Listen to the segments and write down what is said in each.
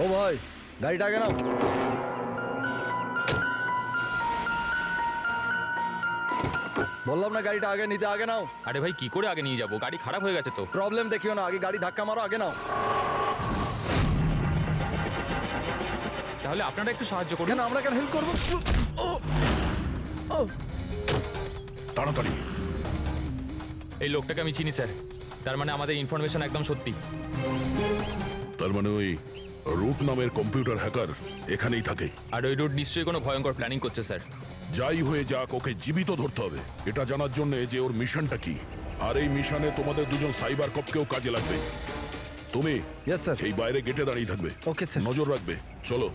ও ভাই, গাড়িটা আগে নাও। বললাম না গাড়িটা আগে নিতে, আগে নাও। আরে ভাই কি করে আগে নিয়ে যাবো? গাড়ি খারাপ হয়ে গেছে তো। প্রবলেম দেখিও না, আগে গাড়ি ধাক্কা মারো, আগে নাও। তাহলে আপনারা একটু সাহায্য করুন। কেন আমরা কেন হেল্প করবো? তাড়াতাড়ি। এই লোকটাকে আমি চিনি স্যার, তার মানে আমাদের ইনফরমেশন একদম সত্যি। তার মানে ওই রুট নামের কম্পিউটার হ্যাকার এখানেই থাকে। আর ওই রুট নিশ্চয়ই কোনো ভয়ঙ্কর প্ল্যানিং করছে স্যার। যাই হয়ে যাক, ওকে জীবিত ধরতে হবে, এটা জানার জন্য যে ওর মিশনটা কি। আর এই মিশনে তোমাদের দুজন সাইবার কপকেও কাজে লাগবে। তুমি ইয়েস স্যার। এই বাইরে গেটে দাঁড়িয়ে থাকবে। Okay sir. নজর রাখবে। চলো।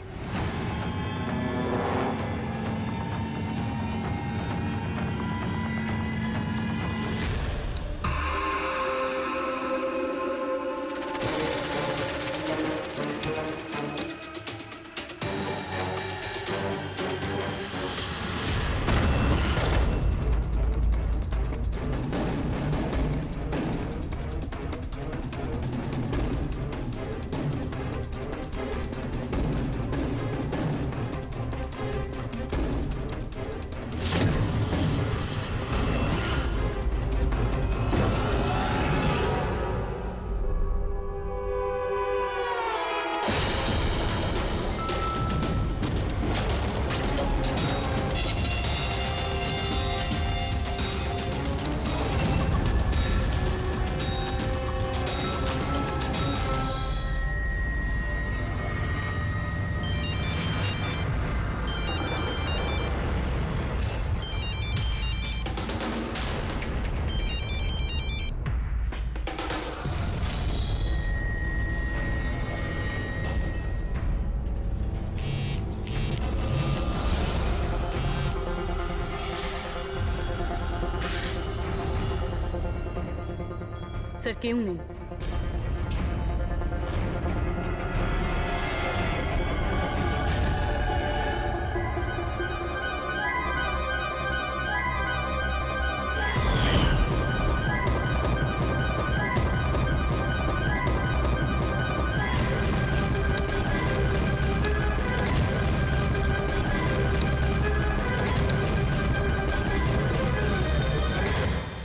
স্যার কেউ নেই।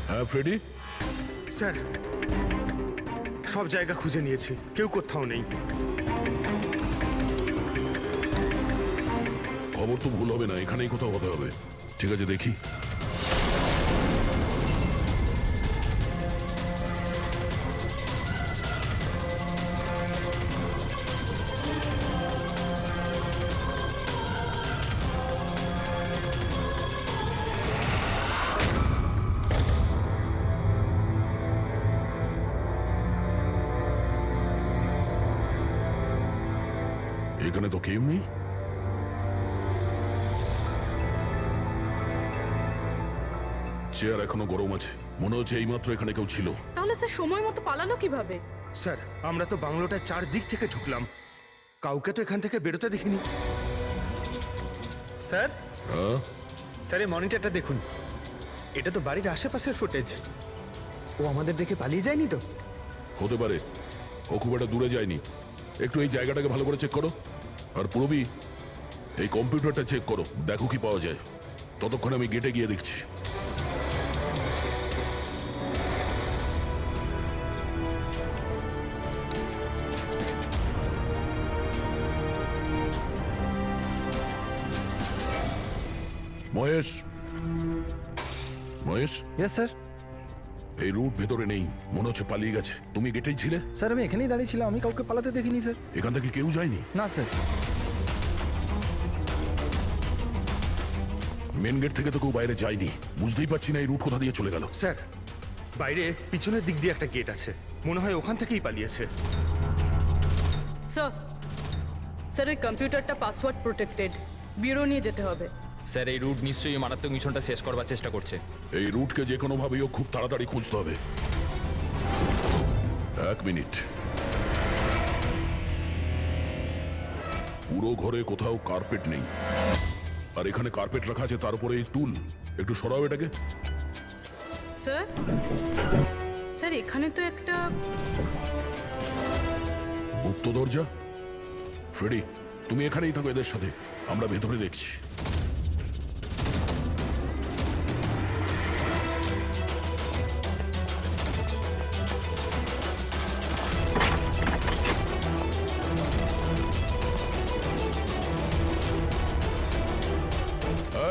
হ্যাঁ ফ্রেডি। স্যার সব জায়গা খুঁজে নিয়েছি, কেউ কোথাও নেই। খবর তো ভুল হবে না, এখানেই কোথাও হতে হবে। ঠিক আছে, দেখি। এখানে তো কেউ নেই। চেয়ার এখনো গরম আছে, মনে হচ্ছে এইমাত্র এখানে কেউ ছিল। তাহলে স্যার সময় মতো পালালো কিভাবে? স্যার আমরা তো বাংলোটার চারদিক থেকে ঢুকলাম, কাউকে তো এখান থেকে বেরোতে দেখিনি। স্যার হ্যাঁ, স্যার এই মনিটরটা দেখুন, এটা তো বাড়ির আশেপাশের ফুটেজ। ও আমাদের দেখে পালিয়ে যায়নি তো? হতে পারে, ও খুব একটা দূরে যায়নি। একটু এই জায়গাটাকে ভালো করে চেক করো। আর পুরবি, এই কম্পিউটারটা চেক করো, দেখো কি পাওয়া যায়। ততক্ষণ আমি গেটে গিয়ে দেখছি। Mahesh, Mahesh, yes sir. এই রুট ভেতরে নেই, মনে হচ্ছে পালিয়ে গেছে। তুমি গেটেই ছিলে? স্যার আমি এখানেই দাঁড়িয়েছিলাম, আমি কাউকে পালাতে দেখিনি স্যার। এখান থেকে কেউ যায়নি? না স্যার। মেন গেট থেকে তো কেউ বাইরে যায়নি। বুঝতেই পারছি না এই রুট কোথা দিয়ে চলে গেল। স্যার বাইরে পিছনের দিক দিয়ে একটা গেট আছে, মনে হয় ওখান থেকেই পালিয়েছে। স্যার স্যার ওই কম্পিউটারটা পাসওয়ার্ড প্রোটেক্টেড, ব্যুরো নিয়ে যেতে হবে। স্যার এই রুট নিশ্চয়ই মারাত্মক মিশনটা শেষ করবার চেষ্টা করছে। এই রুটকে যে কোনো ভাবেই খুব তাড়াতাড়ি খুঁজতে হবে। 1 মিনিট। পুরো ঘরে কোথাও কার্পেট নেই, আর এখানে কার্পেট রাখা আছে, তার উপরে এই টুল। একটু সরাও এটাকে। স্যার স্যার এখানে তো একটা গুপ্ত দরজা। ফ্রেডি, তুমি এখানেই থাকো এদের সাথে, আমরা ভেতরে দেখছি।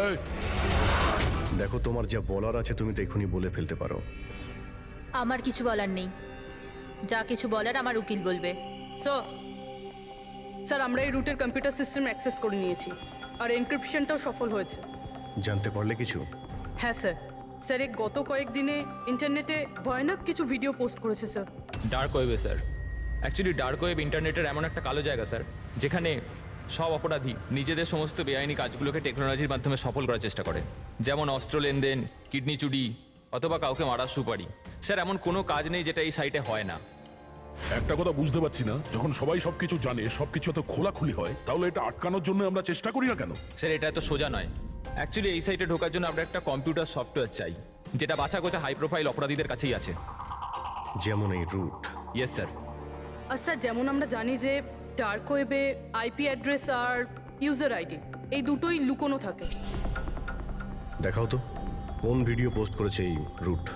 এই, দেখো, তোমার যা বলার আছে তুমি তো এখনই বলে ফেলতে পারো। আমার কিছু বলার নেই, যা কিছু বলার আমার উকিল বলবে। স্যার আমরা এই রুটের কম্পিউটার সিস্টেম অ্যাক্সেস করে নিয়েছি আর এনক্রিপশনটাও সফল হয়েছে। জানতে পারলে কিছু? হ্যাঁ স্যার। স্যার এই গত কয়েকদিনে ইন্টারনেটে ভয়ানক কিছু ভিডিও পোস্ট করেছে স্যার। ডার্ক ওয়েবে স্যার। অ্যাকচুয়ালি ডার্ক ওয়েব ইন্টারনেটের এমন একটা কালো জায়গা স্যার, যেখানে সব অপরাধী নিজেদের সমস্ত বেআইনি কাজগুলোকে টেকনোলজির মাধ্যমে সফল করার চেষ্টা করে, যেমন অস্ত্র লেনদেন, কিডনি চুরি অথবা কাউকে মারার সুপারি। স্যার এমন কোনো কাজ নেই যেটা এই সাইটে হয় না। একটা কথা বুঝতে পারছি না, যখন সবাই সবকিছু জানে, সবকিছু এত খোলাখুলি হয়, তাহলে এটা আটকানোর জন্য আমরা চেষ্টা করি না কেন? স্যার এটা এত সোজা নয়। অ্যাকচুয়ালি এই সাইটে ঢোকার জন্য আমরা একটা কম্পিউটার সফটওয়্যার চাই, যেটা বাছা গোছা হাই প্রোফাইল অপরাধীদের কাছেই আছে। যেমন এই রুট। Yes sir. আর স্যার যেমন আমরা জানি যে ডার্ক ওয়েবে আইপি অ্যাড্রেস আর ইউজার আইডি এই দুটোই লুকোনো থাকে। দেখাও তো কোন ভিডিও পোস্ট করেছে এই রুট।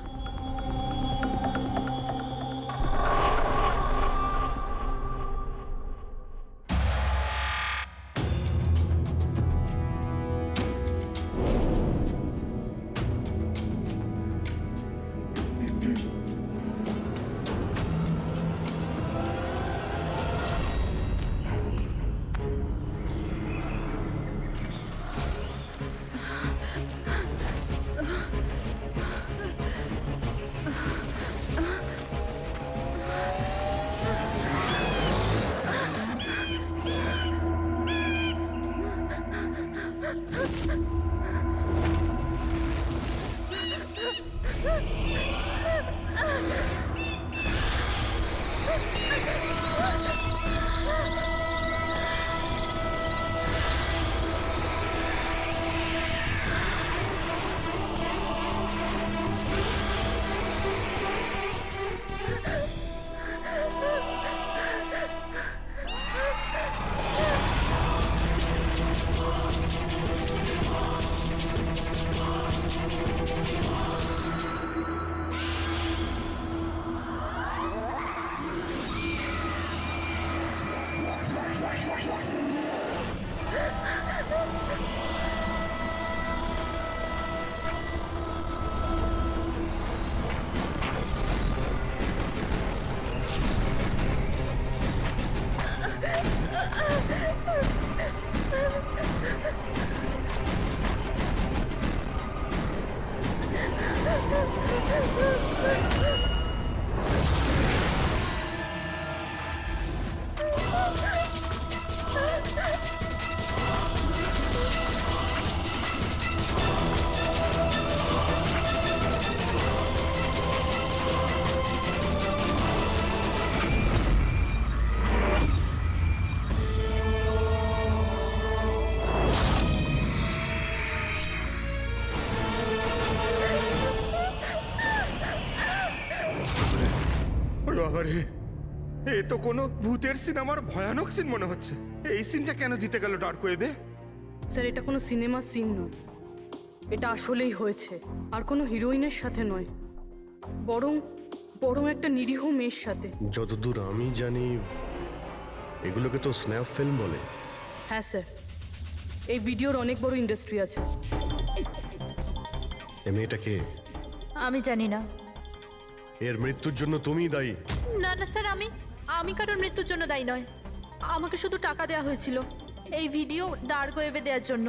বাবারে, এ তো কোনো ভূতের সিনেমার ভয়ানক সিন মনে হচ্ছে। এই সিনটা কেন দিতে গেল ডার্ক ওয়েবে? স্যার এটা কোনো সিনেমা সিন নয়, এটা আসলেই হয়েছে। আর কোনো হিরোইনের সাথে নয়, বরং বরং একটা নিরীহ মেয়ের সাথে। যতদূর আমি জানি এগুলোকে তো স্ন্যাপ ফিল্ম বলে। হ্যাঁ স্যার, এই ভিডিওর অনেক বড় ইন্ডাস্ট্রি আছে। এ মেয়েটা কে? আমি জানি না। এর মৃত্যুর জন্য তুমিই দায়ী। না না স্যার, আমি কারোর মৃত্যুর জন্য দায়ী নয়। আমাকে শুধু টাকা দেওয়া হয়েছিল এই ভিডিও ডার্ক ওয়েবে দেওয়ার জন্য,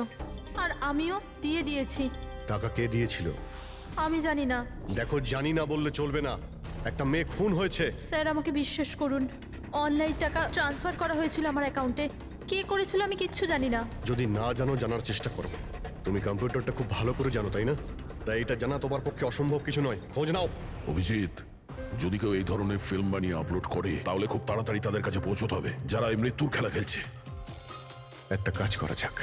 আর আমিও দিয়েছি। টাকা কে দিয়েছিল? আমি জানি না। দেখো, জানি না বললে চলবে না। একটা মেয়ে খুন হয়েছে। স্যার আমাকে বিশ্বাস করুন, অনলাইন টাকা ট্রান্সফার করা হয়েছিল আমার অ্যাকাউন্টে। কে করেছিল আমি কিচ্ছু জানি না। যদি না জানো, জানার চেষ্টা করো। তুমি কম্পিউটারটা খুব ভালো করে জানো, তাই না? তাই এটা জানা তোমার পক্ষে অসম্ভব কিছু নয়। খোঁজ নাও। অভিজিৎ, যদি কেউ এই ধরনের ফিল্ম বানিয়ে আপলোড করে, তাহলে খুব তাড়াতাড়ি তাদের কাছে পৌঁছতে হবে, যারা এই মৃত্যুর খেলা খেলছে। একটা কাজ করা যাক,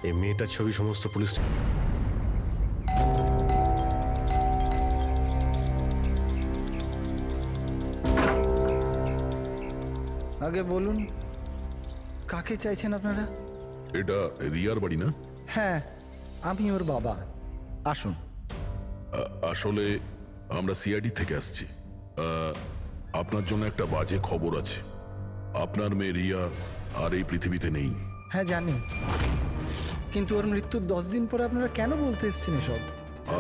এই মেয়েটার ছবি সমস্ত পুলিশ আগে বলুন কাকে চাইছেন আপনারা? এটা রিয়ার বাড়ি না? হ্যাঁ, আমি ওর বাবা। আসুন। আসলে আমরা সিআইডি থেকে আসছি। আপনার জন্য একটা বাজে খবর আছে। আপনার মেয়ে রিয়া আর এই পৃথিবীতে নেই। হ্যাঁ জানি, কিন্তু ওর মৃত্যুর 10 দিন পরে আপনারা কেন বলতে এসছেন এসব?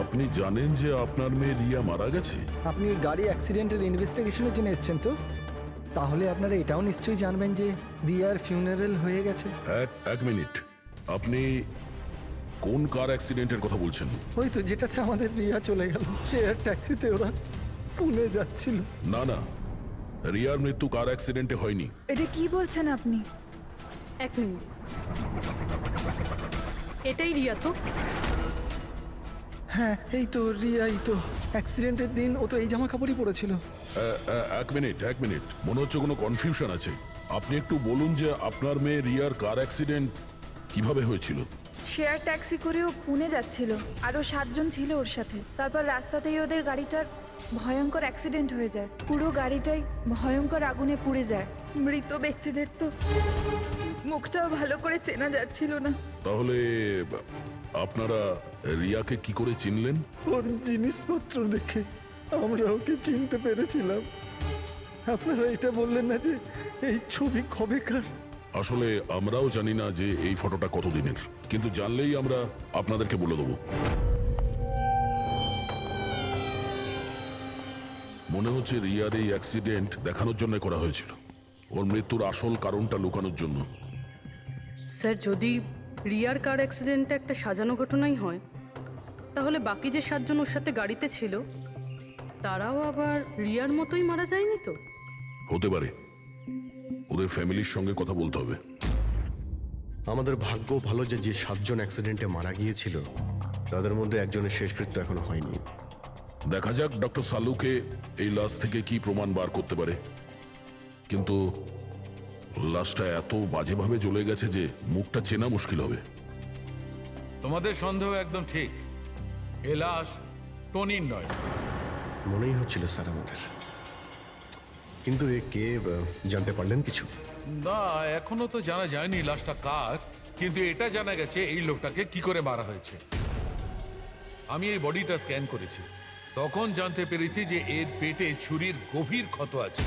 আপনি জানেন যে আপনার মেয়ে রিয়া মারা গেছে? আপনি ওই গাড়ি অ্যাক্সিডেন্টের ইনভেস্টিগেশনের জন্য এসছেন তো? তাহলে আপনারা এটাও নিশ্চয়ই জানবেন যে রিয়ার ফিউনারেল হয়ে গেছে। এক মিনিট, আপনি কোন কার অ্যাক্সিডেন্টের কথা বলছেন? ওই তো যেটাতে আমাদের রিয়া চলে গেল, শেয়ার ট্যাক্সিতে ওরা পুনে যাচ্ছিল। না না, রিয়ার মৃত্যু কার অ্যাক্সিডেন্টে হয়নি। এটা কি বলছেন আপনি? এক মিনিট, এটাই রিয়া তো? হ্যাঁ এই তো রিয়াই তো। অ্যাক্সিডেন্টের দিন ও তো এই জামা কাপড়ই পরেছিল। এক মিনিট, মনে হচ্ছে কোনো কনফিউশন আছে। আপনি একটু বলুন যে আপনার মেয়ে রিয়ার কার অ্যাক্সিডেন্ট কিভাবে হয়েছিল? শেয়ার ট্যাক্সি করেও পুনে যাচ্ছিল, আরও 7 জন ছিল ওর সাথে। তারপর রাস্তাতেই ওদের গাড়িটার ভয়ঙ্কর অ্যাক্সিডেন্ট হয়ে যায়। পুরো গাড়িটাই ভয়ঙ্কর আগুনে পুড়ে যায়। মৃত ব্যক্তিদের তো মুখটাও ভালো করে চেনা যাচ্ছিল না। তাহলে আপনারা রিয়াকে কি করে চিনলেন? ওর জিনিসপত্র দেখে আমরা ওকে চিনতে পেরেছিলাম। আপনারা এটা বললেন না যে এই ছবি কবেকার? আসলে আমরাও জানি না যে এই ফটোটা কতদিনের, কিন্তু জানলেই আমরা আপনাদেরকে বলে দেবো। মনে হচ্ছে রিয়ার এই অ্যাক্সিডেন্ট দেখানোর জন্য করা হয়েছিল, ওর মৃত্যুর আসল কারণটা লুকানোর জন্য। স্যার, যদি রিয়ার কার অ্যাক্সিডেন্টটা একটা সাজানো ঘটনাই হয়, তাহলে বাকি যে 7 জন ওর সাথে গাড়িতে ছিল তারাও আবার রিয়ার মতোই মারা যায়নি তো? হতে পারে, ওদের ফ্যামিলির সঙ্গে কথা বলতে হবে। আমাদের ভাগ্য ভালো যে 7 জন অ্যাক্সিডেন্টে মারা গিয়েছিল তাদের মধ্যে একজনের শেষকৃত্য এখনো হয়নি। দেখা যাক ডক্টর সালুকে এই লাশ থেকে কি প্রমাণ বার করতে পারে। কিন্তু লাশটা এত বাজেভাবে জ্বলে গেছে যে মুখটা চেনা মুশকিল হবে। তোমাদের সন্দেহ একদম ঠিক। এ লাশ টনির নয়। মনেই হচ্ছিল স্যার আমাদের, কিন্তু এ কে জানতে পারলেন কিছু? না, এখনো তো জানা যায়নি লাশটা কার, কিন্তু এটা জানা গেছে এই লোকটাকে কি করে মারা হয়েছে। আমি এই বডিটা স্ক্যান করেছি, তখন জানতে পেরেছি যে এর পেটে ছুরির গভীর ক্ষত আছে।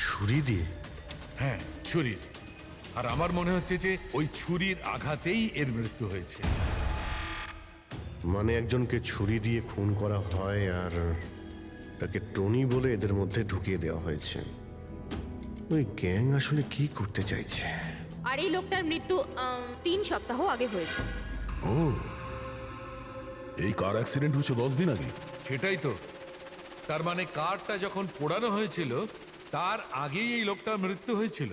ছুরি দিয়ে? হ্যাঁ, ছুরির। আর আমার মনে হচ্ছে যে ওই ছুরির আঘাতেই এর মৃত্যু হয়েছে। মানে একজনকে ছুরি দিয়ে খুন করা হয় আর তাকে টনি বলে এদের মধ্যে ঢুকিয়ে দেওয়া হয়েছে। ওই গ্যাং আসলে কি করতে চাইছে? আর এই লোকটার মৃত্যু 3 সপ্তাহ আগে হয়েছে। ও, এই কার অ্যাক্সিডেন্ট হয়েছে 10 দিন আগে? সেটাই তো। তার মানে কারটা যখন পোড়ানো হয়েছিল তার আগেই এই লোকটার মৃত্যু হয়েছিল।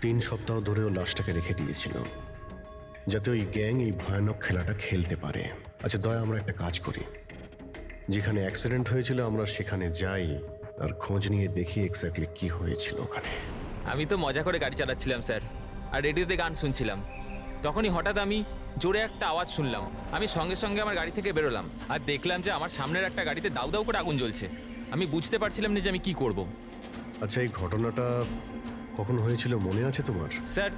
3 সপ্তাহ ধরেও লাশটাকে রেখে দিয়েছিল যাতে ওই গ্যাং এই ভয়ানক খেলাটা খেলতে পারে। আচ্ছা দয়া, আমরা একটা কাজ করি, যেখানে অ্যাক্সিডেন্ট হয়েছিল আমরা সেখানে যাই আর খোঁজ নিয়ে দেখি এক্স্যাক্টলি কি হয়েছিল ওখানে। আমি তো মজা করে গাড়ি চালাচ্ছিলাম স্যার, আর রেডিওতে গান শুনছিলাম। তখনই হঠাৎ আমি জোরে একটা আওয়াজ শুনলাম। আমি সঙ্গে সঙ্গে আমার গাড়ি থেকে বেরোলাম আর দেখলাম যে আমার সামনের একটা গাড়িতে দাউ দাউ করে আগুন জ্বলছে। আমি বুঝতে পারছিলাম না যে আমি কি করব। আচ্ছা, এই ঘটনাটা কখন হয়েছিল মনে আছে তোমার? স্যার,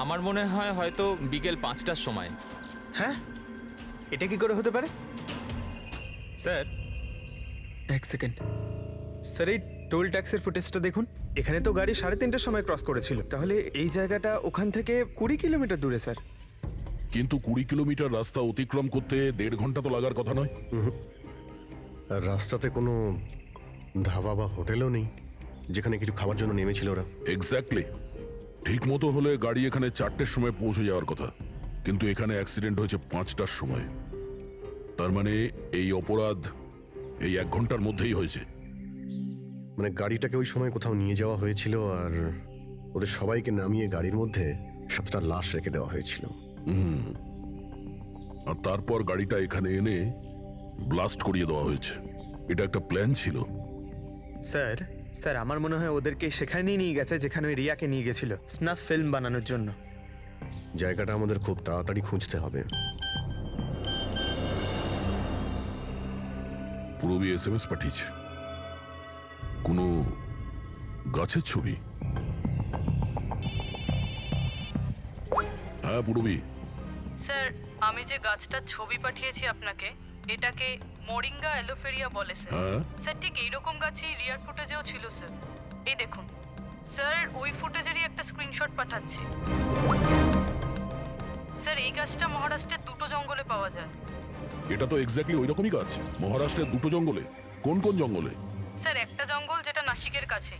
আমার মনে হয় হয়তো বিকেল 5টার সময়। হ্যাঁ, এটা কি করে হতে পারে? স্যার এক সেকেন্ড, স্যার এই টোল ট্যাক্সের ফুটেজটা দেখুন। এখানে তো গাড়ি 3:30টার সময় ক্রস করেছিল, তাহলে এই জায়গাটা ওখান থেকে 20 কিলোমিটার দূরে স্যার। কিন্তু 20 কিলোমিটার রাস্তা অতিক্রম করতে 1.5 ঘন্টা তো লাগার কথা নয়। আর রাস্তাতে কোনো ধাবা বা হোটেলও নেই যেখানে কিছু খাবার জন্য নেমেছিল ওরা। এক্স্যাক্টলি, ঠিক মতো হলে গাড়ি এখানে 4টের সময় পৌঁছে যাওয়ার কথা, কিন্তু এখানে অ্যাক্সিডেন্ট হয়েছে 5টার সময়। তার মানে এই অপরাধ এই 1 ঘন্টার মধ্যেই হয়েছে। মানে গাড়িটাকে ওই সময় কোথাও নিয়ে যাওয়া হয়েছিল আর ওদের সবাইকে নামিয়ে গাড়ির মধ্যে 7টা লাশ রেখে দেওয়া হয়েছিল। আর তারপর গাড়িটা এখানে এনে ব্লাস্ট করিয়ে দেওয়া হয়েছে। এটা একটা প্ল্যান ছিল। স্যার স্যার আমার মনে হয় ওদেরকে সেখানেই নিয়ে গেছে যেখানে ওই রিয়াকে নিয়ে গেছিল স্নাফ ফিল্ম বানানোর জন্য। জায়গাটা আমাদের খুব তাড়াতাড়ি খুঁজতে হবে। পূরবী SMS পাঠিয়েছে, কোনো গাছের ছবি। হ্যাঁ পুরবি, স্যার আমি যে গাছটার ছবি পাঠিয়েছি আপনাকে, এটাকে মোরিঙ্গা অ্যালোফেরিয়া বলে স্যার। হ্যাঁ স্যার ঠিক এইরকম গাছই রিয়ার ফুটেজেও ছিল স্যার। এই দেখুন স্যার, ওই ফুটেজেরই একটা স্ক্রিনশট পাঠাচ্ছি। স্যার এই গাছটা মহারাষ্ট্রের দুটো জঙ্গলে পাওয়া যায়। এটা তো এক্স্যাক্টলি ওই রকমই গাছ। মহারাষ্ট্রের দুটো জঙ্গলে? কোন কোন জঙ্গলে? স্যার একটা জঙ্গল যেটা নাসিকের কাছে,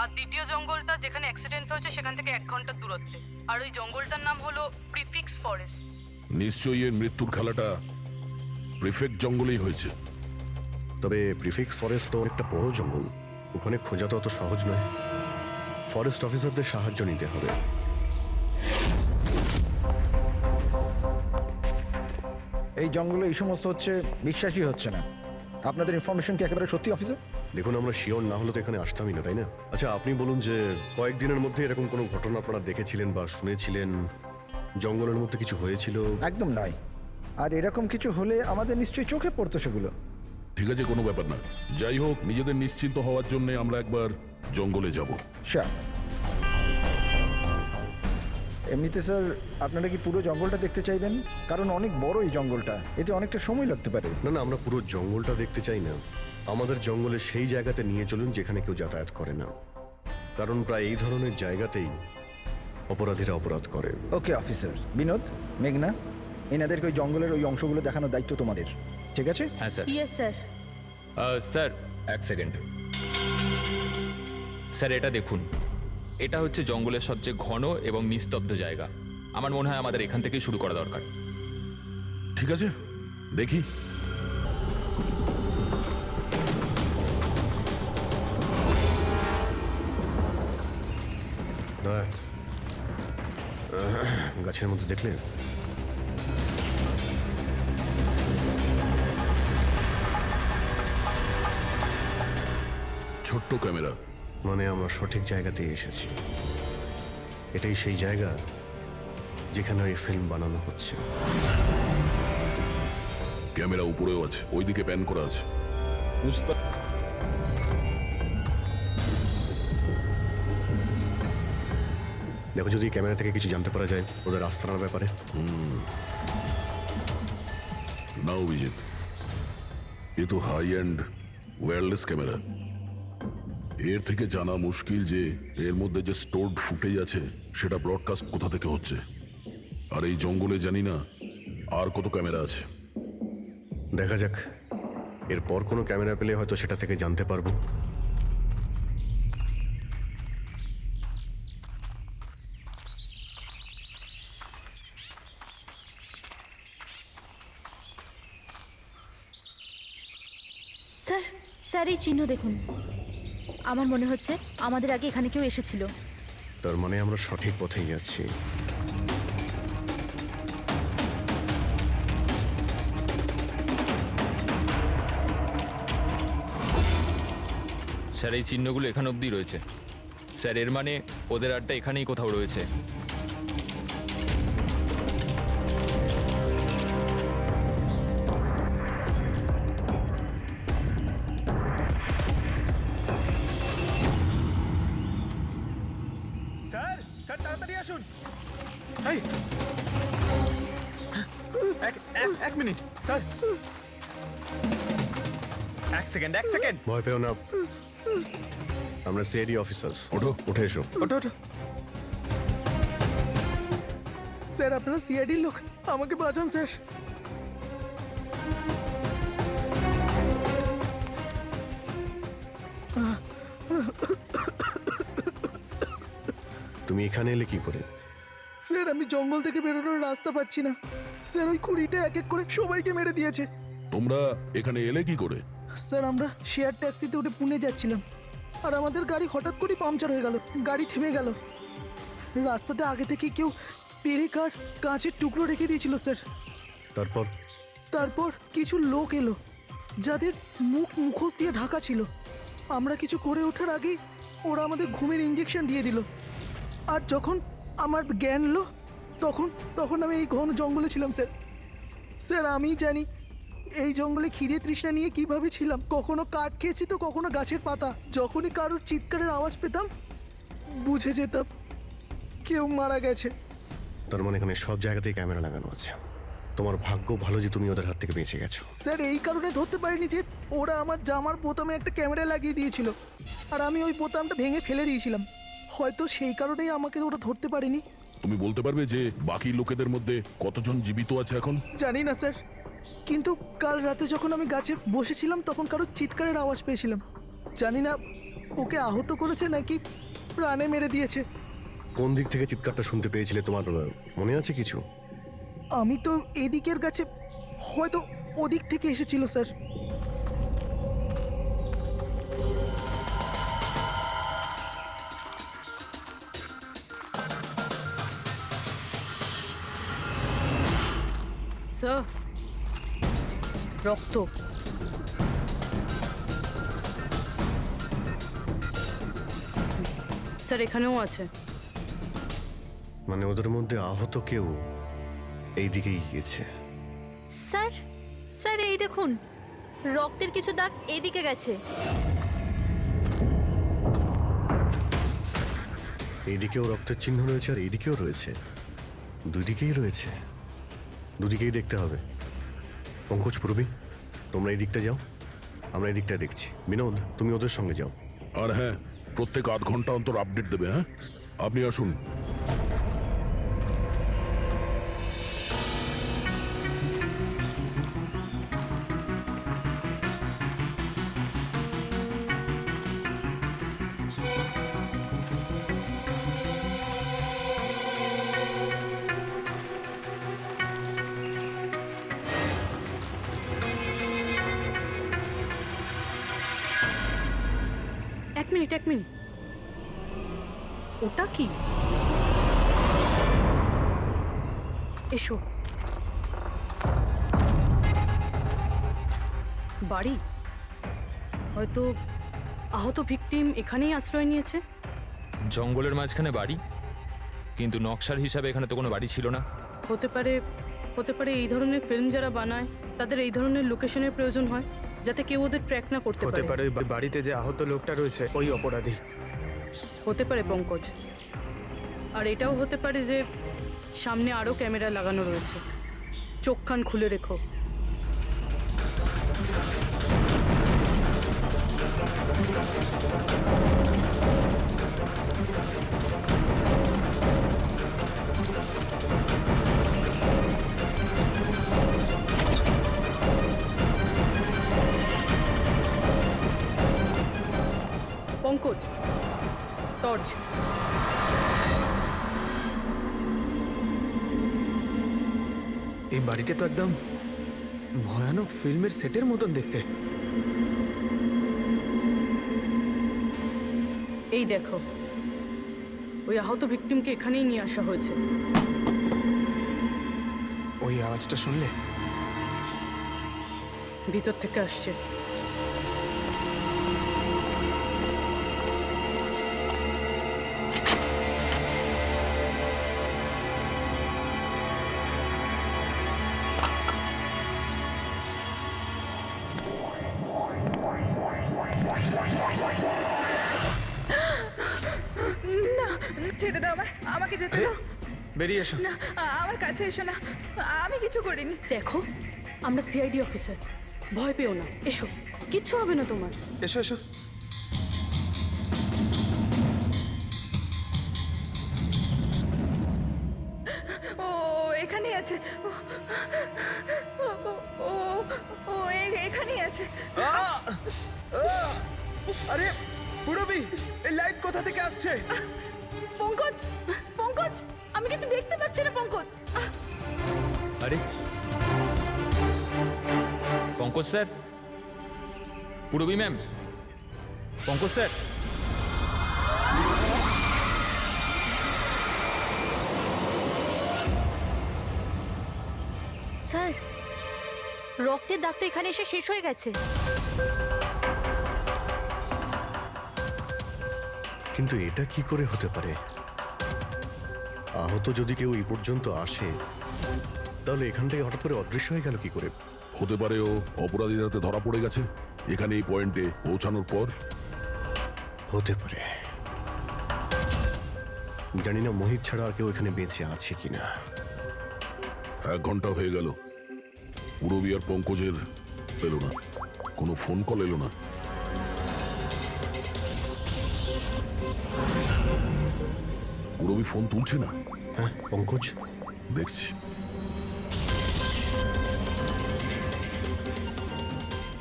আর দ্বিতীয় জঙ্গলটা যেখানে অ্যাক্সিডেন্ট হয়েছে সেখান থেকে 1 ঘন্টার দূরত্বে। আর ওই জঙ্গলটার নাম হলো প্রিফিক্স ফরেস্ট। নিশ্চয়ই এর মৃত্যুর খেলাটা প্রিফেক্ট জঙ্গলেই হয়েছে। তবে প্রিফিক্স ফরেস্ট তো একটা বড় জঙ্গল, ওখানে খোঁজা তো অত সহজ নয়। ফরেস্ট অফিসারদের সাহায্য নিতে হবে। এই জঙ্গলে এই সমস্ত হচ্ছে, বিশ্বাসই হচ্ছে না। আপনাদের ইনফরমেশন কি একেবারে সত্যি অফিসার? দেখুন, আমরা শিওর না হলে তো এখানে আসতামই না, তাই না? আচ্ছা, আপনি বলুন যে কয়েকদিনের মধ্যে এরকম কোনো ঘটনা আপনারা দেখেছিলেন বা শুনেছিলেন? জঙ্গলের মধ্যে কিছু হয়েছিল? একদম নয়। আর এরকম কিছু হলে আমাদের নিশ্চয়ই চোখে পড়তো সেগুলো। ঠিক আছে, কোনো ব্যাপার না। যাই হোক, নিজেদের নিশ্চিন্ত হওয়ার জন্য আমরা একবার জঙ্গলে যাব। স্যার, এমনিতে স্যার আপনারা কি পুরো জঙ্গলটা দেখতে চাইবেন? কারণ অনেক বড় এই জঙ্গলটা, এতে অনেকটা সময় লাগতে পারে। না না, আমরা পুরো জঙ্গলটা দেখতে চাই না। আমাদের জঙ্গলে সেই জায়গাতে নিয়ে চলুন যেখানে কেউ যাতায়াত করে না, কারণ প্রায় এই ধরনের জায়গাতেই অপরাধীরা অপরাধ করে। Okay officer. বিনোদ, মেঘনা, এনাদেরকে ওই জঙ্গলের ওই অংশগুলো দেখানোর দায়িত্ব তোমাদের, ঠিক আছে? হ্যাঁ sir. Yes sir. Sir 1 second. Sir এটা দেখুন, এটা হচ্ছে জঙ্গলের সবচেয়ে ঘন এবং নিস্তব্ধ জায়গা। আমার মনে হয় আমাদের এখান থেকেই শুরু করা দরকার। ঠিক আছে, দেখি। গাছের মধ্যে দেখলে? ছোট্ট ক্যামেরা। মানে আমরা সঠিক জায়গাতেই এসেছি। এটাই সেই জায়গা যেখানে এই ফিল্ম বানানো হচ্ছে। ক্যামেরা উপরেও আছে, ওইদিকে প্যান করা আছে। দেখো, যদি ক্যামেরা থেকে কিছু জানতে পারা যায় ওদের আস্তানার ব্যাপারে। না অভিজিৎ, এ তো হাই অ্যান্ড ওয়্যারলেস ক্যামেরা। এর থেকে জানা মুশকিল যে এর মধ্যে যে স্টোরড ফুটেজ আছে সেটা ব্রডকাস্ট কোথা থেকে হচ্ছে। আর এই জঙ্গলে জানি না আর কত ক্যামেরা আছে। দেখা যাক, এরপর কোনো ক্যামেরা পেলে হয়তো সেটা থেকে জানতে পারবো। স্যার, স্যার এই চিহ্ন দেখুন। আমার মনে হচ্ছে আমাদের আগে এখানে কেউ এসেছিল। তার মানে আমরা সঠিক পথেই যাচ্ছি। স্যার এই চিহ্নগুলো এখান অবধি রয়েছে। স্যার এর মানে ওদের আড্ডা এখানেই কোথাও রয়েছে। স্যার, স্যার তাড়াতাড়ি আসুন। এই, এক মিনিট স্যার। 1 সেকেন্ড। ভয় পেও না, আমরা সিআইডি অফিসার্স। ওঠো। উঠে এসো। ওঠো ওঠো। স্যার আপনারা সিআইডির লোক, আমাকে বাঁচান স্যার। তুমি এখানে এলে কি করে? স্যার আমি জঙ্গল থেকে বেরোনোর রাস্তা পাচ্ছি না। স্যার ওই কুড়িটা এক এক করে সবাইকে মেরে দিয়েছে। তোমরা এখানে এলে কি করে? স্যার আমরা শেয়ার ট্যাক্সিতে উঠে পুনে যাচ্ছিলাম, আর আমাদের গাড়ি হঠাৎ করে পাংচার হয়ে গেল, গাড়ি থেমে গেল। রাস্তাতে আগে থেকে কেউ পেরেক আর কাঁচের টুকরো রেখে দিয়েছিল স্যার। তারপর কিছু লোক এলো যাদের মুখোশ দিয়ে ঢাকা ছিল। আমরা কিছু করে ওঠার আগেই ওরা আমাদের ঘুমের ইঞ্জেকশন দিয়ে দিল। আর যখন আমার জ্ঞান এলো তখন আমি এই ঘন জঙ্গলে ছিলাম স্যার। স্যার আমি জানি এই জঙ্গলে খিদে তৃষ্ণা নিয়ে কিভাবে ছিলাম। কখনো কাঠ খেয়েছি তো কখনো গাছের পাতা। যখনই কারোর চিৎকারের আওয়াজ পেতাম বুঝে যেতাম কেউ মারা গেছে। তার মানে এখানে সব জায়গাতেই ক্যামেরা লাগানো আছে। তোমার ভাগ্য ভালো যে তুমি ওদের হাত থেকে বেঁচে গেছো। স্যার এই কারণে ধরতে পারিনি যে ওরা আমার জামার বোতামে একটা ক্যামেরা লাগিয়ে দিয়েছিল, আর আমি ওই বোতামটা ভেঙে ফেলে দিয়েছিলাম। হয়তো সেই কারণেই আমাকে ওরা ধরতে পারেনি। তুমি বলতে পারবে যে বাকি লোকেদের মধ্যে কতজন জীবিত আছে এখন? জানি না স্যার, কিন্তু কাল রাতে যখন আমি গাছে বসেছিলাম তখন কারো চিৎকারের আওয়াজ পেয়েছিলাম। জানি না ওকে আহত করেছে নাকি প্রাণে মেরে দিয়েছে। কোন দিক থেকে চিৎকারটা শুনতে পেয়েছিলে তোমার মনে আছে কিছু? আমি তো এদিকের গাছে, হয়তো ওদিক থেকে এসেছিল স্যার। স্যার, রক্ত। স্যার এখানেও আছে। মানে ওদের মধ্যে আহত কেউ এই দিকেই গিয়েছে। স্যার, স্যার এই দেখুন, রক্তের কিছু দাগ এদিকে গেছে। এইদিকেও রক্তের চিহ্ন রয়েছে আর এইদিকেও রয়েছে, দুই দিকেই রয়েছে। দুদিকেই দেখতে হবে। পঙ্কজ, পূর্বী, তোমরা এই দিকটা যাও, আমরা এই দিকটা দেখছি। বিনোদ, তুমি ওদের সঙ্গে যাও। আর হ্যাঁ, প্রত্যেক আধ ঘন্টা অন্তর আপডেট দেবে। হ্যাঁ, আপনি আসুন। এক মিনিট, এক মিনিট, ওটা কি? এসো। বাড়ি, হয়তো আহত ভিকটিম এখানেই আশ্রয় নিয়েছে। জঙ্গলের মাঝখানে বাড়ি, কিন্তু নকশার হিসাবে এখানে তো কোনো বাড়ি ছিল না। হতে পারে, হতে পারে এই ধরনের ফিল্ম যারা বানায় তাদের এই ধরনের লোকেশনের প্রয়োজন হয়, যাতে কেউ ওদের ট্র্যাক না করতে হতে পারে। পারে ওই বাড়িতে যে আহত লোকটা রয়েছে ওই অপরাধী। হতে পারে পঙ্কজ। আর এটাও হতে পারে যে সামনে আরও ক্যামেরা লাগানো রয়েছে। চোখ কান খুলে রেখো। পঙ্কজ, টর্চ। এই বাড়িটা তো একদম ভয়ানক ফিল্মের সেটের মতন দেখতে। এই দেখো, ওই আহত ভিকটিমকে এখানেই নিয়ে আসা হয়েছে। ওই আওয়াজটা শুনলে? ভিতর থেকে আসছে। না, ছেড়ে দাও আমায়, আমাকে যেতে দাও। বেরিয়ে এসো। না, আমার কাছে এসো না, আমি কিছু করিনি। দেখো, আমরা সিআইডি অফিসার, ভয় পেও না। এসো, কিচ্ছু হবে না তোমার। এসো এসো। ও এখানেই আছে, ও এখানেই আছে। আরে পুরবি, এই লাইট কোথা থেকে আসছে? পঙ্কজ, পঙ্কজ, আমি কিছু দেখতে পাচ্ছি না পঙ্কজ। আরে Pankaj sir, Purabi ma'am, Pankaj sir. Sir, রক্তের দাগ তো এখানে এসে শেষ হয়ে গেছে। কিন্তু এটা কি করে হতে পারে? আহত যদি কেউ এই পর্যন্ত আসে, তাহলে এখান থেকে হঠাৎ করে অদৃশ্য হয়ে গেল কি করে? হতে পারে ও অপরাধীর হাতে ধরা পড়ে গেছে এখানে এই পয়েন্টে পৌঁছানোর পর। হতে পারে, জানি না মোহিত ছাড়া আর কেউ এখানে বেঁচে আছে কিনা। 1 ঘন্টা হয়ে গেল, পুরবী আর পঙ্কজের এলো না, কোনো ফোন কল এলো না। পুরবী ফোন তুলছে না। হ্যাঁ পঙ্কজ, দেখছি।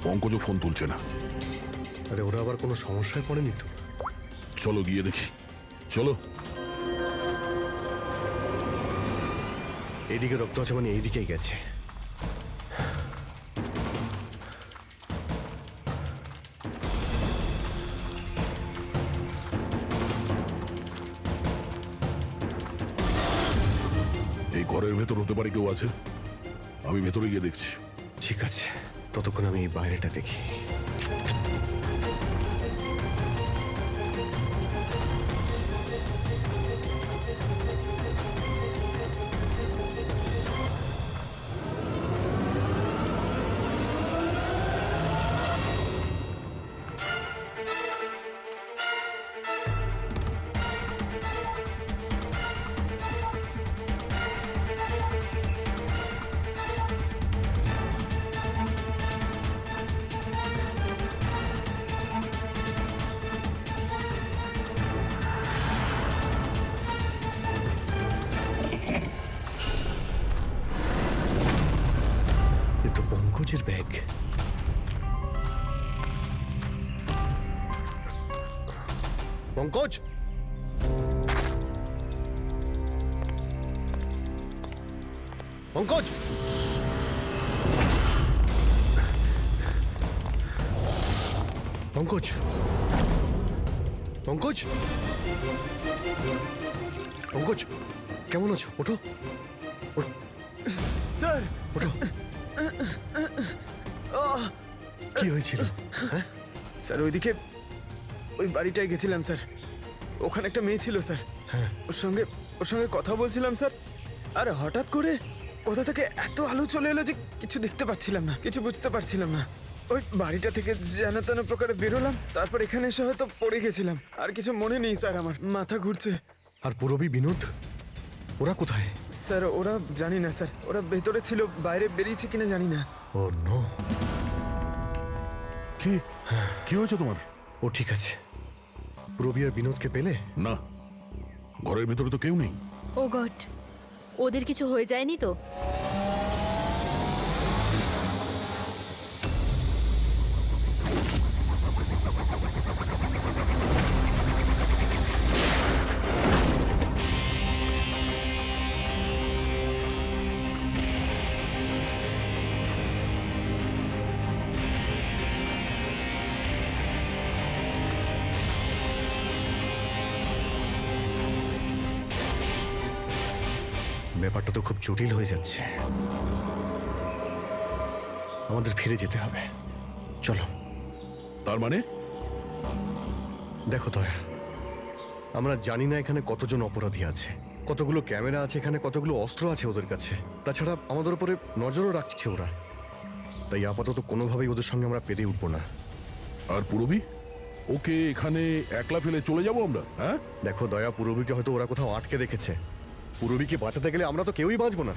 পঙ্কজও ফোন তুলছে না। আরে ওরা আবার কোনো সমস্যায় পড়েনি তো? চলো গিয়ে দেখি, চলো। এইদিকে রক্ত আছে মানে এইদিকেই গেছে। এই ঘরের ভেতর হতে পারে কেউ আছে, আমি ভেতরে গিয়ে দেখছি। ঠিক আছে, ততক্ষণ আমি এই বাইরেটা দেখি। এ তো পঙ্কজের ব্যাগ। পঙ্কজ, পঙ্কজ, পঙ্কজ, পঙ্কজ, পঙ্কজ, কেমন আছো? ওঠো, স্যার ওঠো। কি হয়েছিল? হ্যাঁ স্যার ওইদিকে ওই বাড়িটায় গেছিলাম স্যার, ওখানে একটা মেয়ে ছিল স্যার। হ্যাঁ। ওর সঙ্গে কথা বলছিলাম স্যার, আর হঠাৎ করে কোথা থেকে এত আলো চলে এলো যে কিছু দেখতে পাচ্ছিলাম না, কিছু বুঝতে পারছিলাম না। ওই বাড়িটা থেকে যেন তেন প্রকারে বেরোলাম, তারপর এখানে এসে হয়তো পড়ে গেছিলাম। আর কিছু মনে নেই স্যার, আমার মাথা ঘুরছে। আর পুরবী, বিনোদ, ওরা কোথায়? স্যার ওরা জানি না স্যার, ওরা ভেতরে ছিল, বাইরে বেরিয়েছে কিনা জানি না। ও নো। কি কি হয়েছে তোমার? ও ঠিক আছে। পুরবী আর বিনোদকে পেলে? না, ঘরের ভেতরে তো কেউ নেই। ও গড, ওদের কিছু হয়ে যায়নি তো? ব্যাপারটা তো খুব জটিল হয়ে যাচ্ছে। আমাদের ফিরে যেতে হবে, চলো। তার মানে দেখো দয়া, আমরা জানি না এখানে কতজন অপরাধী আছে, কতগুলো ক্যামেরা আছে এখানে, কতগুলো অস্ত্র আছে ওদের কাছে। তাছাড়া আমাদের উপরে নজরও রাখছে ওরা। তাই আপাতত কোনোভাবেই ওদের সঙ্গে আমরা পেরে উঠবো না। আর পুরবী, ওকে এখানে একলা ফেলে চলে যাবো আমরা? হ্যাঁ দেখো দয়া, পুরবীকে হয়তো ওরা কোথাও আটকে রেখেছে। পুরবীকে বাঁচাতে গেলে আমরা তো কেউই বাঁচবো না।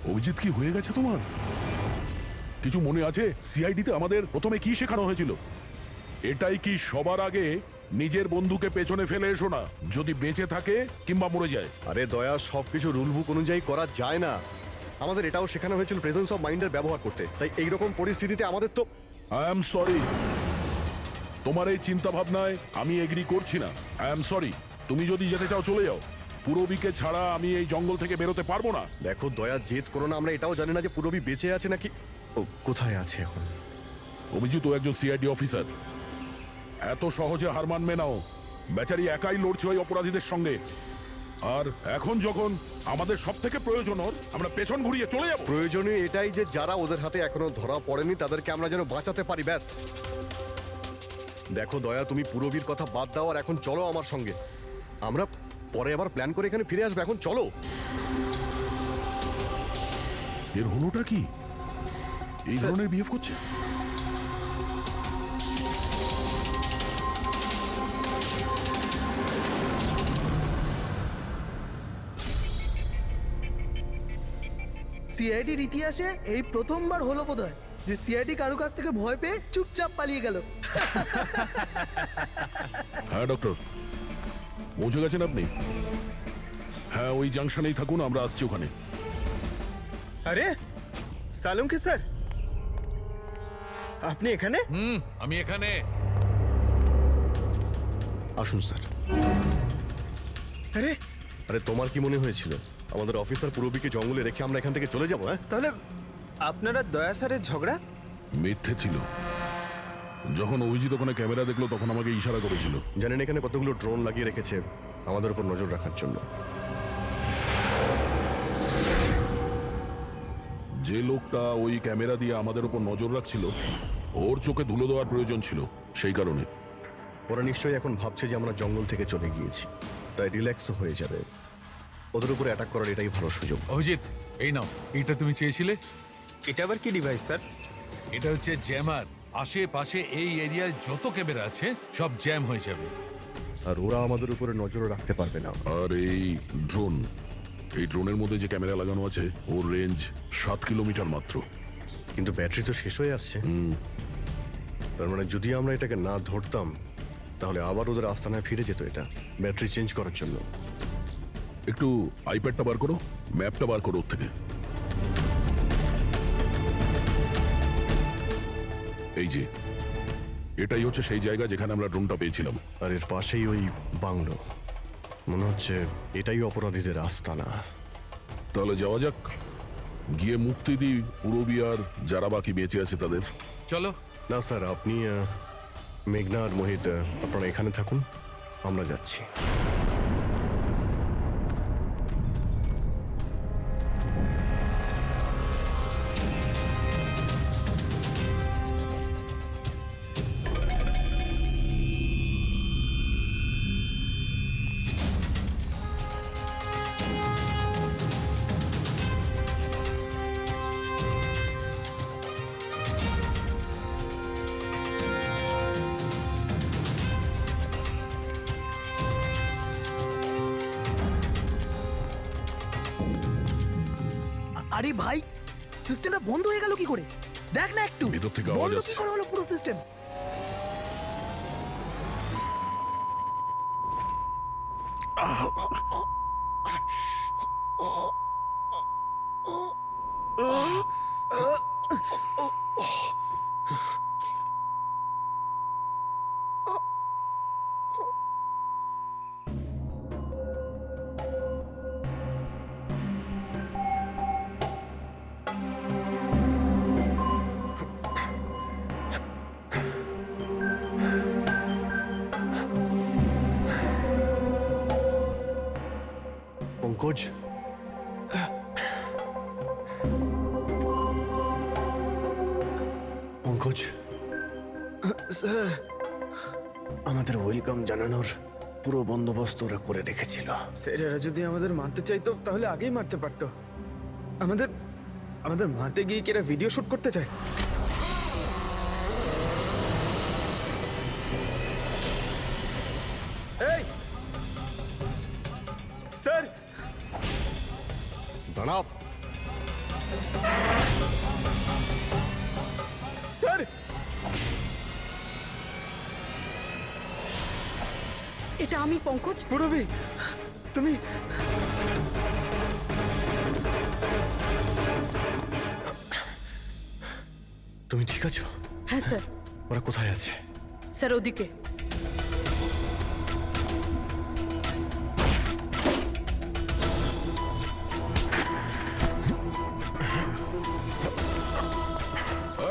অভিজিৎ, কি হয়ে গেছে তোমার? কিছু মনে আছে সিআইডিতে আমাদের প্রথমে কি শেখানো হয়েছিল? এটাই কি সবার আগে নিজের বন্ধুকে পেছনে ফেলে এসো না, যদি বেঁচে থাকে কিংবা মরে যায়। আরে দয়া, সবকিছু রুল বুক অনুযায়ী করা যায় না। আমাদের এটাও শেখানো হয়েছিল প্রেজেন্স অফ মাইন্ডের ব্যবহার করতে। তাই এইরকম পরিস্থিতিতে আমাদের তো আই এম সরি, তোমার এই চিন্তা ভাবনায় আমি এগ্রি করছি না। আই এম সরি, তুমি যদি যেতে চাও চলে যাও। পুরবীকে ছাড়া আমি এই জঙ্গল থেকে বেরোতে পারবো না। দেখো দয়া, জেদ করো না। আমরা এটাও জানি না যে পুরবী বেঁচে আছে নাকি ও কোথায় আছে এখন। অভিজিৎ, ও একজন সিআইডি অফিসার, এত সহজে হার মানবে নাও। বেচারি একাই লড়ছে ওই অপরাধীদের সঙ্গে। আর এখন যখন আমাদের সব থেকে প্রয়োজন ওর, আমরা পেছন ঘুরিয়ে চলে যাব। প্রয়োজনীয় এটাই যে যারা ওদের হাতে এখনো ধরা পড়েনি তাদেরকে আমরা যেন বাঁচাতে পারি, ব্যাস। দেখো দয়া, তুমি পুরবীর কথা বাদ দাও আর এখন চলো আমার সঙ্গে। আমরা পরে আবার প্ল্যান করে এখানে ফিরে আসবো, এখন চলো। এর হলোটা কি? এই ধরনের বিহেভ করছে? সিআইডির ইতিহাসে এই প্রথমবার হলো বোধহয় যে সিআইডি কারো কাছ থেকে ভয় পেয়ে চুপচাপ পালিয়ে গেল। হ্যাঁ ডক্টর, পৌঁছে গেছেন আপনি? হ্যাঁ, ওই জাংশনেই থাকুন, আমরা আসছি ওখানে। আরে সালুঙ্কি স্যার, আপনি এখানে? আমি এখানে। আসুন স্যার। আরে আরে তোমার কি মনে হয়েছিল আমাদের অফিসার পূরবীকে জঙ্গলে রেখে আমরা এখান থেকে চলে যাবো? হ্যাঁ, তাহলে আপনারা দয়া স্যারের ঝগড়া? মিথ্যে ছিল। যখন অভিজিৎ ওখানে ক্যামেরা দেখলো তখন আমাকে ইশারা করেছিল। জানেন এখানে কতগুলো ড্রোন লাগিয়ে রেখেছে আমাদের উপর নজর রাখার জন্য। যে লোকটা ওই ক্যামেরা দিয়ে আমাদের উপর নজর রাখছিল ওর চোখে ধুলো দেওয়ার প্রয়োজন ছিল, সেই কারণে। ওরা নিশ্চয়ই এখন ভাবছে যে আমরা জঙ্গল থেকে চলে গিয়েছি, তাই রিল্যাক্সও হয়ে যাবে। ওদের উপরে অ্যাটাক করার এটাই ভালো সুযোগ। অভিজিৎ, এই নাও, এইটা তুমি চেয়েছিলে। এটা আবার কি ডিভাইস স্যার? এটা হচ্ছে জ্যামার। আশেপাশে এই এরিয়ায় যত ক্যামেরা আছে সব জ্যাম হয়ে যাবে। আর ওরা আমাদের উপরে নজর রাখতে পারবে না। আর এই ড্রোন, এই ড্রোনের মধ্যে যে ক্যামেরা লাগানো আছে ওর রেঞ্জ 7 কিলোমিটার মাত্র। কিন্তু ব্যাটারি তো শেষ হয়ে আসছে। তার মানে যদি আমরা এটাকে না ধরতাম তাহলে আবার ওদের আস্তানায় ফিরে যেত এটা ব্যাটারি চেঞ্জ করার জন্য। একটু আইপ্যাডটা বার করো, ম্যাপটা বার করো ওর থেকে। এই যে, এটাই হচ্ছে সেই জায়গা যেখানে আমরা ড্রোনটা পেয়েছিলাম। আর এর পাশেই ওই বাংলো, মনে হচ্ছে এটাই অপরাধীদের আস্তানা। তাহলে যাওয়া যাক, গিয়ে মুক্তি দিই পূরবী আর যারা বাকি বেঁচে আছে তাদের। চলো। না স্যার, আপনি মেঘনা আর মোহিত আপনারা এখানে থাকুন, আমরা যাচ্ছি। আরে ভাই, সিস্টেমটা বন্ধ হয়ে গেল কি করে? দেখ না একটু, ভিতর থেকে আওয়াজ বন্ধ কি আসছে। করে হলো পুরো সিস্টেম? পঙ্কজ, পঙ্কজ, স্যার আমাদের ওয়েলকাম জানানোর পুরো বন্দোবস্ত ওরা করে রেখেছিল। স্যার, এরা যদি আমাদের মারতে চাইতো তাহলে আগেই মারতে পারতো। আমাদের আমাদের মারতে গিয়ে কি এরা ভিডিও শুট করতে চায়? এই স্যার, দাঁড়াও। স্যার এটা আমি পঙ্কজ। পূরবী, তুমি তুমি ঠিক আছো? হ্যাঁ স্যার। ওরা কোথায় আছে? স্যার ওদিকে।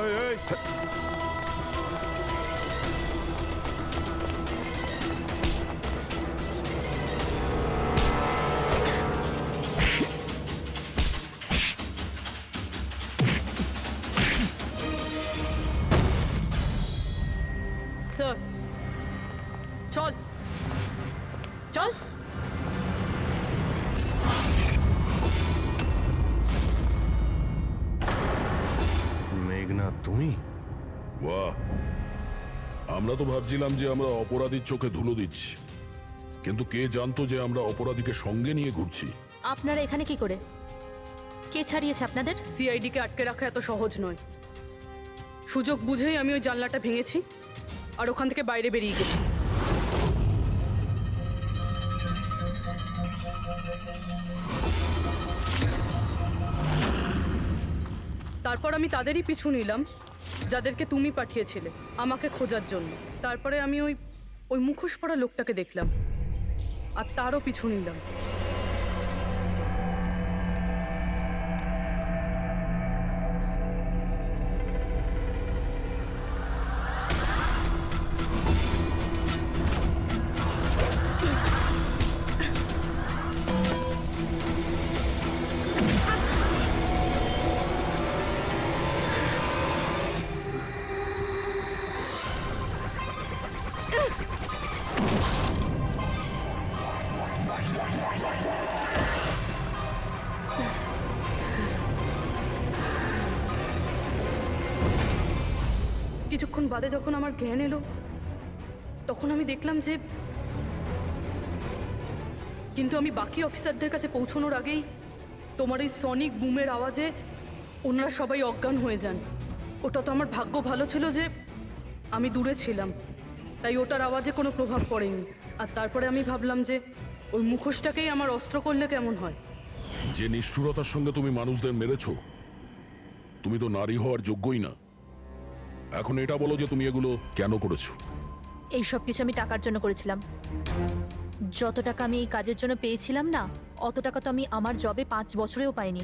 এই, এই, স্যার চল চল। মেঘনা, তুমি? বাহ, আমরা তো ভাবছিলাম যে আমরা অপরাধীর চোখে ধুলো দিচ্ছি, কিন্তু কে জানতো যে আমরা অপরাধীকে সঙ্গে নিয়ে ঘুরছি। আপনারা এখানে কি করে? কে ছাড়িয়েছে আপনাদের? সিআইডিকে আটকে রাখা এত সহজ নয়। সুযোগ বুঝেই আমি ওই জানলাটা ভেঙেছি আর ওখান থেকে বাইরে বেরিয়ে গেছি। তারপর আমি তাদেরই পিছু নিলাম যাদেরকে তুমি পাঠিয়েছিলে আমাকে খোঁজার জন্য। তারপরে আমি ওই মুখোশ পরা লোকটাকে দেখলাম আর তারও পিছু নিলাম। কিছুক্ষণ বাদে যখন আমার জ্ঞান এলো তখন আমি দেখলাম যে কিন্তু আমি বাকি অফিসারদের কাছে পৌঁছানোর আগেই তোমার এই সনিক বুমের আওয়াজে ওনারা সবাই অজ্ঞান হয়ে যান। ওটা তো আমার ভাগ্য ভালো ছিল যে আমি দূরে ছিলাম, তাই ওটার আওয়াজে কোনো প্রভাব পড়েনি। আর তারপরে আমি ভাবলাম যে ওই মুখোশটাকেই আমার অস্ত্র করলে কেমন হয়। যে নিষ্ঠুরতার সঙ্গে তুমি মানুষদের মেরেছো, তুমি তো নারী হওয়ার যোগ্যই না। এখন এটা বলো যে তুমি এগুলো কেন করেছো? এই সব কিছু আমি টাকার জন্য করেছিলাম। যত টাকা আমি এই কাজের জন্য পেয়েছিলাম না, অত টাকা তো আমি আমার জবে 5 বছরেও পাইনি।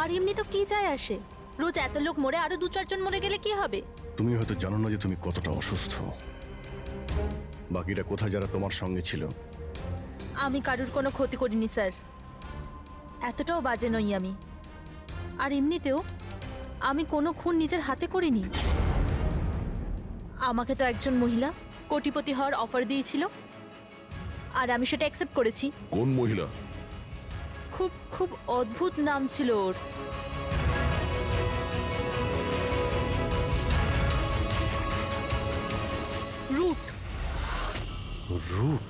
আর এমনি তো কি যায় আসে, রোজ এত লোক মরে আরো 2-4 জন মরে গেলে কি হবে? তুমি হয়তো জানো না যে তুমি কতটা অসুস্থ। বাকিরা কোথায় যারা তোমার সঙ্গে ছিল? আমি কারুর কোনো ক্ষতি করিনি স্যার, এতটাও বাজে নই আমি। আর এমনিতেও আমি কোনো খুন নিজের হাতে করিনি। আমাকে তো একজন মহিলা কোটিপতি হওয়ার অফার দিয়েছিল আর আমি সেটা অ্যাকসেপ্ট করেছি। কোন মহিলা? খুব খুব অদ্ভুত নাম ছিল ওর। রুট। রুট?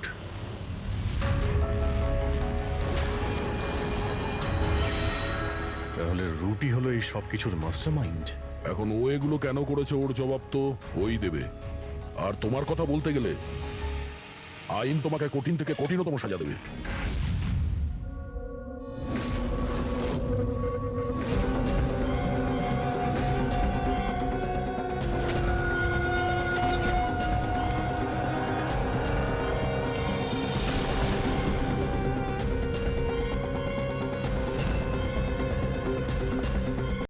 তাহলে রুটই হলো এই সব কিছুর মাস্টারমাইন্ড। এখন ও এগুলো কেন করেছে ওর জবাব তো ওই দেবে। আর তোমার কথা বলতে গেলে আইন তোমাকে কঠিন থেকে কঠিনতম সাজা দেবে।